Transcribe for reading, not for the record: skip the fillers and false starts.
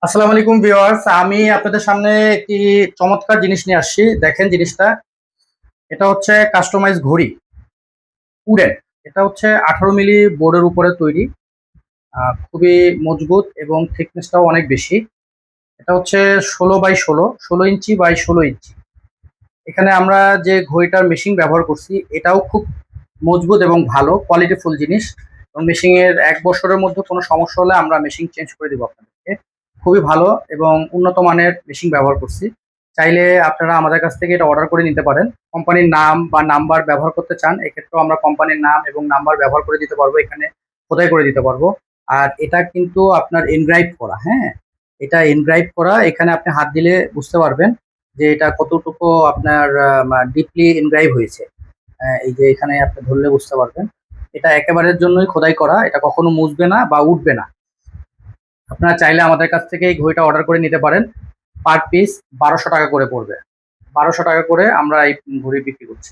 আসসালামু আলাইকুম ভিউয়ার্স, আমি আপনাদের সামনে একটি চমৎকার জিনিস নিয়ে আসছি। দেখেন জিনিসটা, এটা হচ্ছে কাস্টমাইজ ঘড়ি উডেন। এটা হচ্ছে 18 মিলি বোর্ডের উপরে তৈরি। খুবই মজবুত এবং থিকনেসটাও অনেক বেশি। এটা হচ্ছে 16 বাই 16, 16 ইঞ্চি বাই 16 ইঞ্চি। এখানে আমরা যে ঘড়িটার মেশিন ব্যবহার করছি এটাও খুব মজবুত এবং ভালো কোয়ালিটিফুল জিনিস। এবং মেশিনের 1 বছরের মধ্যে কোনো সমস্যা হলে আমরা মেশিন চেঞ্জ করে দিব আপনাদেরকে। খুবই ভালো এবং উন্নত মানের মেশিন ব্যবহার করছি। চাইলে আপনারা আমাদের কাছ থেকে এটা অর্ডার করে নিতে পারেন। কোম্পানির নাম বা নাম্বার ব্যবহার করতে চান, এক্ষেত্রেও আমরা কোম্পানির নাম এবং নাম্বার ব্যবহার করে দিতে পারবো, এখানে খোদাই করে দিতে পারবো। আর এটা কিন্তু আপনার এনগ্রাইভ করা, হ্যাঁ, এটা এনগ্রাইভ করা। এখানে আপনি হাত দিলে বুঝতে পারবেন যে এটা কতটুকু আপনার ডিপলি এনগ্রাইভ হয়েছে। এই যে এখানে আপনি ধরলে বুঝতে পারবেন। এটা একেবারের জন্যই খোদাই করা, এটা কখনো মুছবে না বা উঠবে না। আপনারা চাইলে আমাদের কাছ থেকে এই ঘড়িটা অর্ডার করে নিতে পারেন। পার পিস 1200 টাকা করে পড়বে। 1200 টাকা করে আমরা এই ঘড়ি বিক্রি করছি।